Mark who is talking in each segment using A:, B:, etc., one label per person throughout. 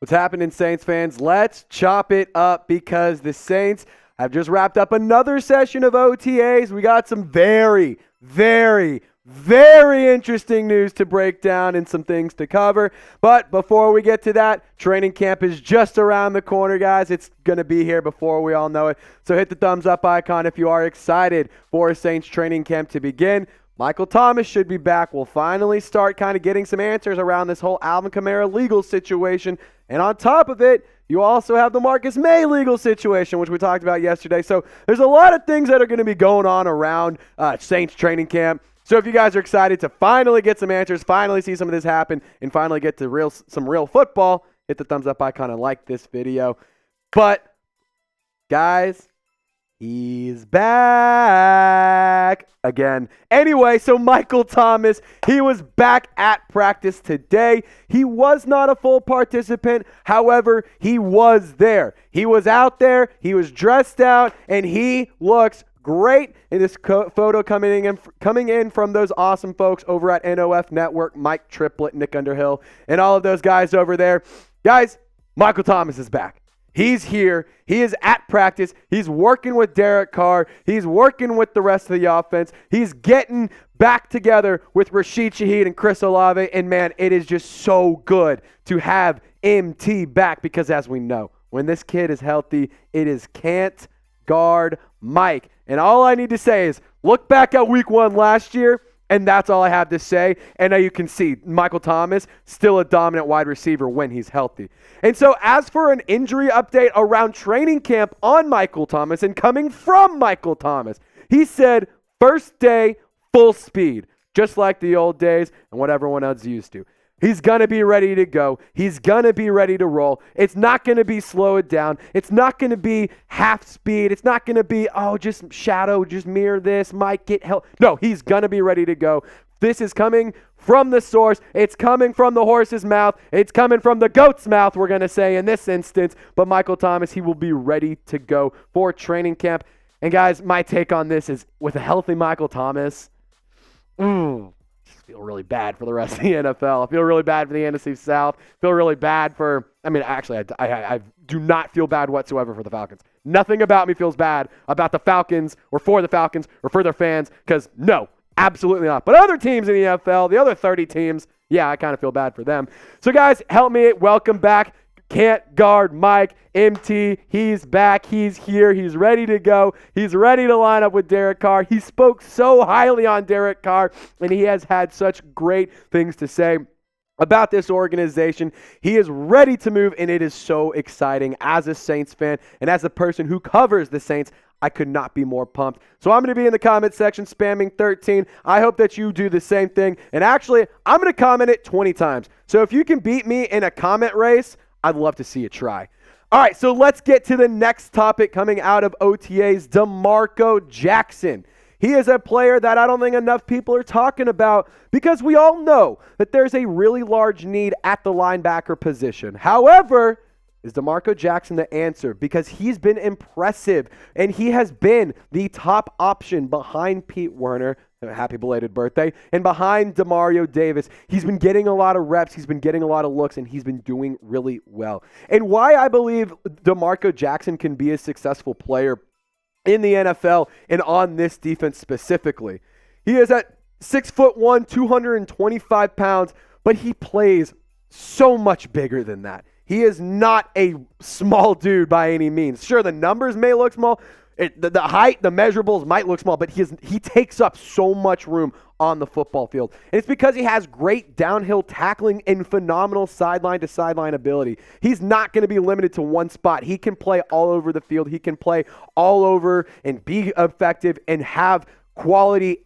A: What's happening, Saints fans? Let's chop it up because the Saints have just wrapped up another session of OTAs. We got some very, very interesting news to break down and some things to cover. But before we get to that, training camp is just around the corner, guys. It's going to be here before we all know it. So hit the thumbs up icon if you are excited for Saints training camp to begin. Micahel Thomas should be back. We'll finally start kind of getting some answers around this whole Alvin Kamara legal situation. And on top of it, you also have the Marcus May legal situation, which we talked about yesterday. So there's a lot of things that are going to be going on around Saints training camp. So if you guys are excited to finally get some answers, finally see some of this happen, and finally get to some real football, hit the thumbs up icon and like this video. But, guys, he's back again. Anyway, so Micahel Thomas, he was back at practice today. He was not a full participant. However, he was there. He was out there. He was dressed out, and he looks great in this photo coming in from those awesome folks over at NOF Network, Mike Triplett, Nick Underhill, and all of those guys over there. Guys, Micahel Thomas is back. He's here. He is at practice. He's working with Derek Carr. He's working with the rest of the offense. He's getting back together with Rashid Shaheed and Chris Olave. And, man, it is just so good to have MT back because, as we know, when this kid is healthy, it is can't guard Mike. And all I need to say is look back at week 1 last year, and that's all I have to say. And now you can see Micahel Thomas, still a dominant wide receiver when he's healthy. And so as for an injury update around training camp on Micahel Thomas and coming from Micahel Thomas, he said first day, full speed, just like the old days and what everyone else used to. He's going to be ready to go. He's going to be ready to roll. It's not going to be slow it down. It's not going to be half speed. It's not going to be, just shadow, just mirror this, might get help. No, he's going to be ready to go. This is coming from the source. It's coming from the horse's mouth. It's coming from the goat's mouth, we're going to say in this instance. But Micahel Thomas, he will be ready to go for training camp. And guys, my take on this is with a healthy Micahel Thomas, feel really bad for the rest of the NFL. I feel really bad for the NFC South. Feel really bad for, I do not feel bad whatsoever for the Falcons. Nothing about me feels bad about the Falcons or for the Falcons or for their fans because no, absolutely not. But other teams in the NFL, the other 30 teams, yeah, I kind of feel bad for them. So guys, help me welcome back Can't Guard Mike, MT. He's back. He's here. He's ready to go. He's ready to line up with Derek Carr. He spoke so highly on Derek Carr, and he has had such great things to say about this organization. He is ready to move, and it is so exciting. As a Saints fan and as a person who covers the Saints, I could not be more pumped. So I'm going to be in the comment section spamming 13. I hope that you do the same thing. And actually, I'm going to comment it 20 times. So if you can beat me in a comment race, I'd love to see you try. All right, so let's get to the next topic coming out of OTAs, DeMarco Jackson. He is a player that I don't think enough people are talking about because we all know that there's a really large need at the linebacker position. However, is DeMarco Jackson the answer? Because he's been impressive, and he has been the top option behind Pete Werner, happy belated birthday, and behind Werner Davis. He's been getting a lot of reps, he's been getting a lot of looks, and he's been doing really well. And why I believe DeMarco Jackson can be a successful player in the NFL and on this defense specifically. He is at 6'1", 225 pounds, but he plays so much bigger than that. He is not a small dude by any means. Sure, the numbers may look small. The height, the measurables might look small, but he takes up so much room on the football field. And it's because he has great downhill tackling and phenomenal sideline-to-sideline ability. He's not going to be limited to one spot. He can play all over the field. He can play all over and be effective and have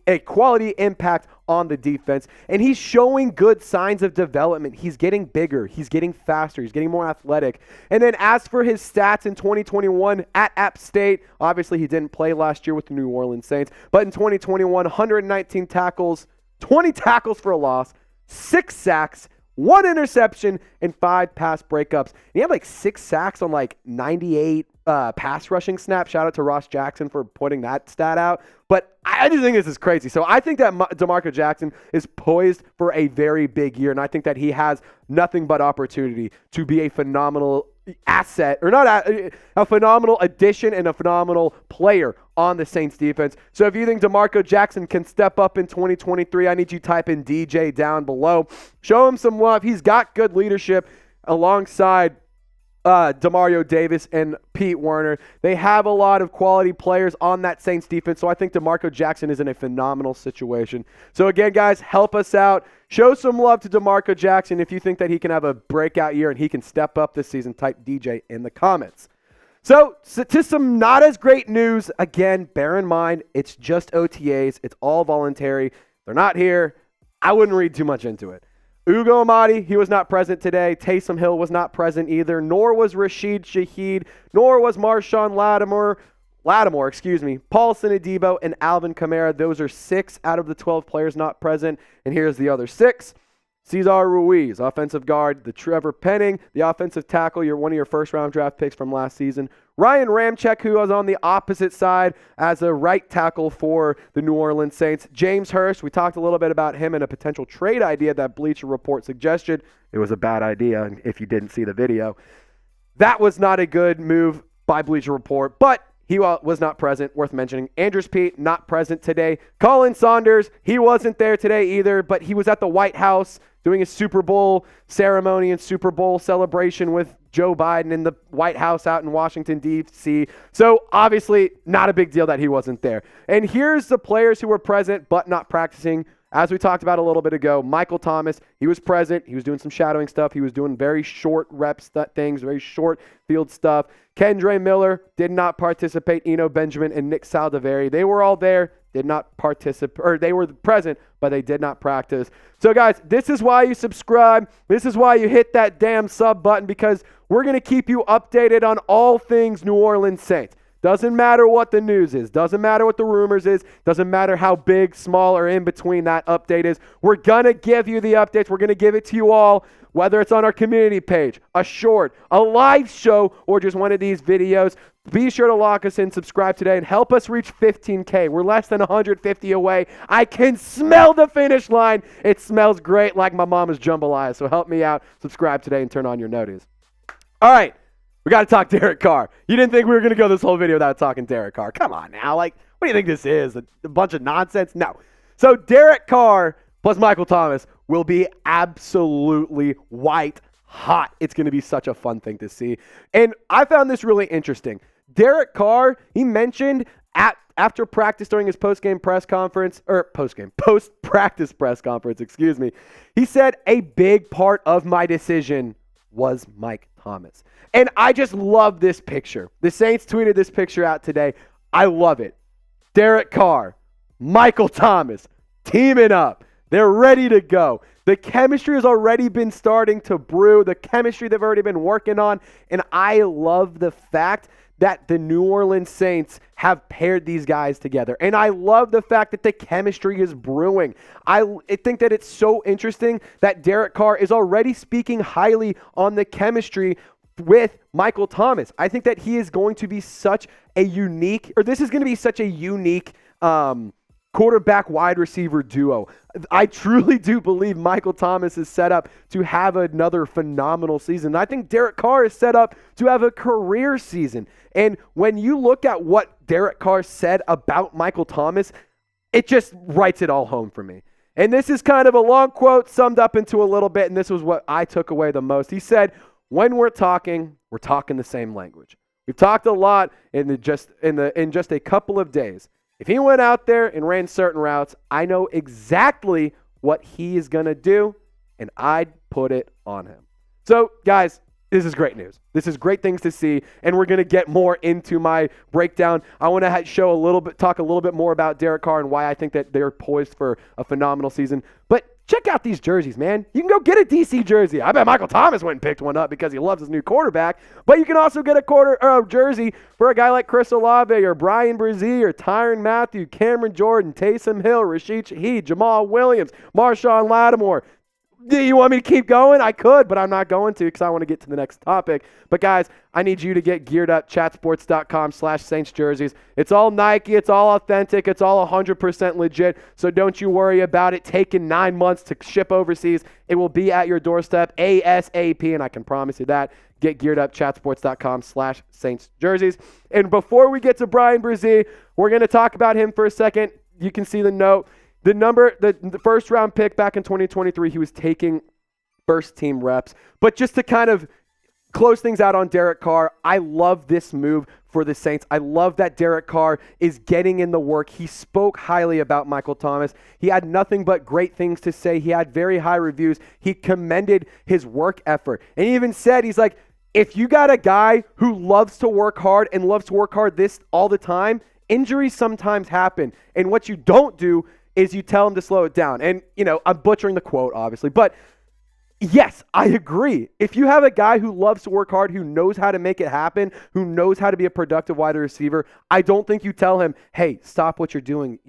A: a quality impact on the defense. And he's showing good signs of development. He's getting bigger. He's getting faster. He's getting more athletic. And then as for his stats in 2021 at App State, obviously he didn't play last year with the New Orleans Saints, but in 2021, 119 tackles, 20 tackles for a loss, 6 sacks, 1 interception, and 5 pass breakups. And he had like 6 sacks on like 98 pass rushing snaps. Shout out to Ross Jackson for putting that stat out. But I just think this is crazy. So I think that DeMarco Jackson is poised for a very big year, and I think that he has nothing but opportunity to be a phenomenal asset, or not a phenomenal addition and a phenomenal player on the Saints defense. So if you think DeMarco Jackson can step up in 2023, I need you to type in DJ down below. Show him some love. He's got good leadership alongside Werner Davis and Pete Werner. They have a lot of quality players on that Saints defense, so I think DeMarco Jackson is in a phenomenal situation. So again, guys, help us out. Show some love to DeMarco Jackson. If you think that he can have a breakout year and he can step up this season, type DJ in the comments. So to some not as great news, again, bear in mind, it's just OTAs. It's all voluntary. They're not here. I wouldn't read too much into it. Ugo Amadi, he was not present today. Taysom Hill was not present either, nor was Rashid Shaheed, nor was Marshawn Lattimore, Paulson Adebo, and Alvin Kamara. Those are 6 out of the 12 players not present. And here's the other 6. Cesar Ruiz, offensive guard. The Trevor Penning, the offensive tackle, one of your first-round draft picks from last season. Ryan Ramczyk, who was on the opposite side as a right tackle for the New Orleans Saints. James Hurst, we talked a little bit about him and a potential trade idea that Bleacher Report suggested. It was a bad idea if you didn't see the video. That was not a good move by Bleacher Report, but he was not present, worth mentioning. Andrews Pete, not present today. Colin Saunders, he wasn't there today either, but he was at the White House doing a Super Bowl ceremony and Super Bowl celebration with Joe Biden in the White House out in Washington, D.C. So obviously not a big deal that he wasn't there. And here's the players who were present but not practicing. As we talked about a little bit ago, Micahel Thomas, he was present. He was doing some shadowing stuff. He was doing very short reps things, very short field stuff. Kendre Miller did not participate. Eno Benjamin and Nick Saldiveri, they were all there, did not participate, or they were present, but they did not practice. So guys, this is why you subscribe. This is why you hit that damn sub button, because we're going to keep you updated on all things New Orleans Saints. Doesn't matter what the news is. Doesn't matter what the rumors is. Doesn't matter how big, small, or in between that update is. We're going to give you the updates. We're going to give it to you all, whether it's on our community page, a short, a live show, or just one of these videos. Be sure to lock us in, subscribe today, and help us reach 15K. We're less than 150 away. I can smell the finish line. It smells great like my mama's jambalaya. So help me out. Subscribe today and turn on your notice. All right. We got to talk Derek Carr. You didn't think we were going to go this whole video without talking Derek Carr. Come on now. Like, what do you think this is? A bunch of nonsense? No. So Derek Carr plus Micahel Thomas will be absolutely white hot. It's going to be such a fun thing to see. And I found this really interesting. Derek Carr, he mentioned after practice during his post-practice press conference, he said a big part of my decision was Mike Thomas. And I just love this picture. The Saints tweeted this picture out today. I love it. Derek Carr, Micahel Thomas, teaming up. They're ready to go. The chemistry has already been starting to brew. The chemistry they've already been working on. And I love the fact that the New Orleans Saints have paired these guys together. And I love the fact that the chemistry is brewing. I think that it's so interesting that Derek Carr is already speaking highly on the chemistry with Micahel Thomas. I think that he is going to be such a unique, or this is going to be such a unique quarterback wide receiver duo. I truly do believe Micahel Thomas is set up to have another phenomenal season. I think Derek Carr is set up to have a career season. And when you look at what Derek Carr said about Micahel Thomas, it just writes it all home for me. And this is kind of a long quote summed up into a little bit, and this was what I took away the most. He said, when we're talking the same language. We've talked a lot in just a couple of days. If he went out there and ran certain routes, I know exactly what he is going to do, and I'd put it on him. So, guys, this is great news. This is great things to see, and we're going to get more into my breakdown. I want to talk a little bit more about Derek Carr and why I think that they're poised for a phenomenal season. But check out these jerseys, man. You can go get a DC jersey. I bet Micahel Thomas went and picked one up because he loves his new quarterback. But you can also get a jersey for a guy like Chris Olave or Bryan Bresee or Tyrann Mathieu, Cameron Jordan, Taysom Hill, Rashid Shaheed, Jamal Williams, Marshawn Lattimore. Do you want me to keep going? I could, but I'm not going to because I want to get to the next topic. But guys, I need you to get geared up. Chatsports.com/Saints jerseys. It's all Nike. It's all authentic. It's all 100% legit. So don't you worry about it taking 9 months to ship overseas. It will be at your doorstep ASAP, and I can promise you that. Get geared up. Chatsports.com/Saints jerseys. And before we get to Bryan Bresee, we're going to talk about him for a second. You can see the note. The first round pick back in 2023, he was taking first team reps. But just to kind of close things out on Derek Carr, I love this move for the Saints. I love that Derek Carr is getting in the work. He spoke highly about Micahel Thomas. He had nothing but great things to say. He had very high reviews. He commended his work effort. And he even said, he's like, if you got a guy who loves to work hard and loves to work hard this all the time, injuries sometimes happen. And what you don't do is you tell him to slow it down. And, I'm butchering the quote, obviously. But, yes, I agree. If you have a guy who loves to work hard, who knows how to make it happen, who knows how to be a productive wide receiver, I don't think you tell him, hey, stop what you're doing.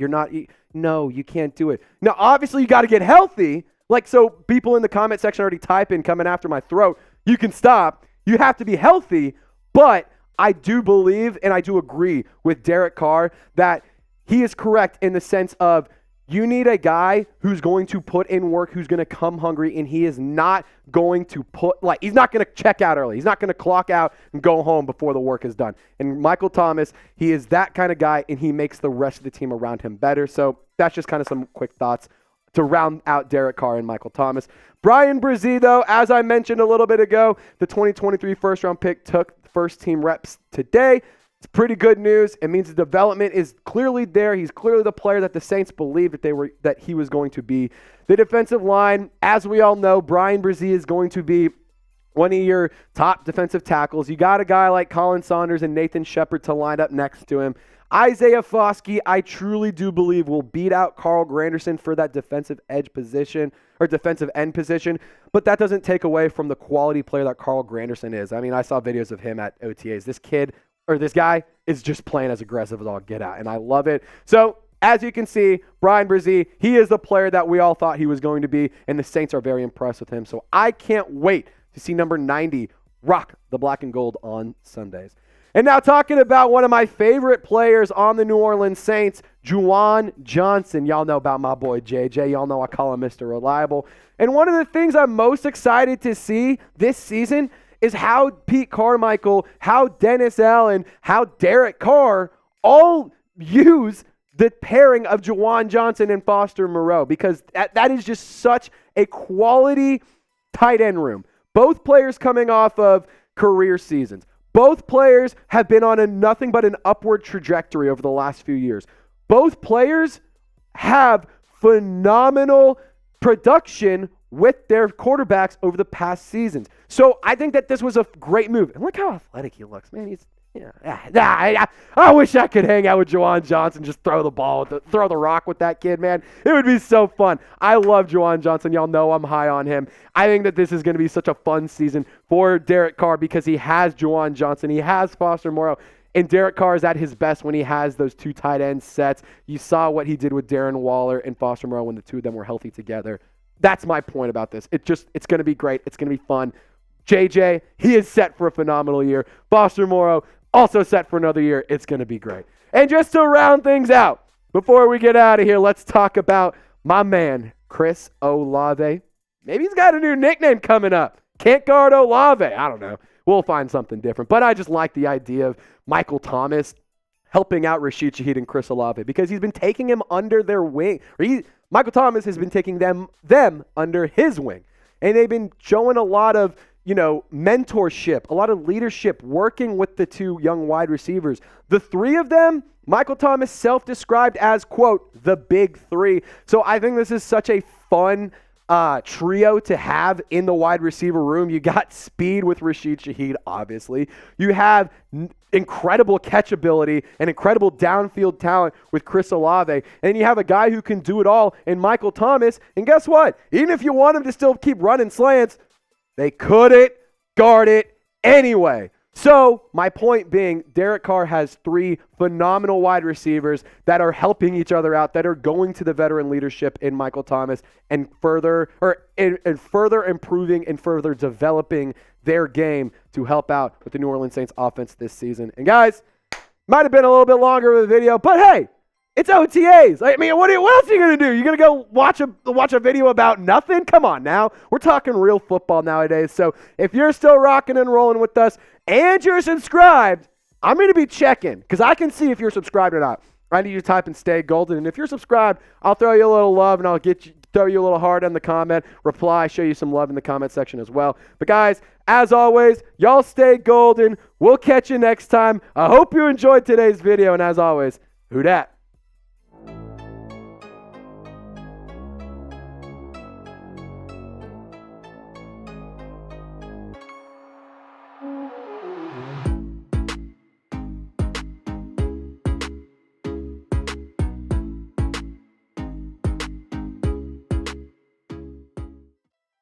A: No, you can't do it. Now, obviously, you got to get healthy. So people in the comment section already type in, coming after my throat, you can stop. You have to be healthy. But I do believe, and I do agree with Derek Carr, that he is correct in the sense of, you need a guy who's going to put in work, who's going to come hungry, and he is not going to he's not going to check out early. He's not going to clock out and go home before the work is done. And Micahel Thomas, he is that kind of guy, and he makes the rest of the team around him better. So that's just kind of some quick thoughts to round out Derek Carr and Micahel Thomas. Bryan Bresee, though, as I mentioned a little bit ago, the 2023 first-round pick took first-team reps today. It's pretty good news. It means the development is clearly there. He's clearly the player that the Saints believed that he was going to be. The defensive line, as we all know, Bryan Bresee is going to be one of your top defensive tackles. You got a guy like Colin Saunders and Nathan Shepard to line up next to him. Isaiah Foskey, I truly do believe, will beat out Carl Granderson for that defensive edge position or defensive end position, but that doesn't take away from the quality player that Carl Granderson is. I mean, I saw videos of him at OTAs. This guy is just playing as aggressive as all get out, and I love it. So, as you can see, Bryan Bresee, he is the player that we all thought he was going to be, and the Saints are very impressed with him. So, I can't wait to see number 90 rock the black and gold on Sundays. And now talking about one of my favorite players on the New Orleans Saints, Juwan Johnson. Y'all know about my boy JJ. Y'all know I call him Mr. Reliable. And one of the things I'm most excited to see this season is how Pete Carmichael, how Dennis Allen, how Derek Carr all use the pairing of Juwan Johnson and Foster Moreau, because that is just such a quality tight end room. Both players coming off of career seasons. Both players have been on nothing but an upward trajectory over the last few years. Both players have phenomenal production with their quarterbacks over the past seasons. So I think that this was a great move. And look how athletic he looks, man. I wish I could hang out with Juwan Johnson, just throw the rock with that kid, man. It would be so fun. I love Juwan Johnson. Y'all know I'm high on him. I think that this is going to be such a fun season for Derek Carr because he has Juwan Johnson. He has Foster Moreau. And Derek Carr is at his best when he has those two tight end sets. You saw what he did with Darren Waller and Foster Moreau when the two of them were healthy together. That's my point about this. It's going to be great. It's going to be fun. JJ, he is set for a phenomenal year. Foster Moreau, also set for another year. It's going to be great. And just to round things out, before we get out of here, let's talk about my man, Chris Olave. Maybe he's got a new nickname coming up. Can't guard Olave. I don't know. We'll find something different. But I just like the idea of Micahel Thomas helping out Rashid Shaheed and Chris Olave because he's been taking him under their wing. Micahel Thomas has been taking them under his wing. And they've been showing a lot of, mentorship, a lot of leadership, working with the two young wide receivers. The three of them, Micahel Thomas self-described as, quote, the big three. So I think this is such a fun trio to have in the wide receiver room. You got speed with Rashid Shaheed, obviously. You have incredible catchability and incredible downfield talent with Chris Olave. And then you have a guy who can do it all in Micahel Thomas. And guess what? Even if you want him to still keep running slants, they couldn't guard it anyway. So my point being, Derek Carr has 3 phenomenal wide receivers that are helping each other out, that are going to the veteran leadership in Michael Thomas and further improving and further developing their game to help out with the New Orleans Saints offense this season. And guys, might have been a little bit longer of a video, but hey, it's OTAs. I mean, what else are you going to do? You're going to go watch a video about nothing? Come on now. We're talking real football nowadays. So if you're still rocking and rolling with us and you're subscribed, I'm going to be checking because I can see if you're subscribed or not. I need you to type in Stay Golden. And if you're subscribed, I'll throw you a little love and I'll throw you a little heart in the comment, reply, show you some love in the comment section as well. But guys, as always, y'all stay golden. We'll catch you next time. I hope you enjoyed today's video. And as always, who dat?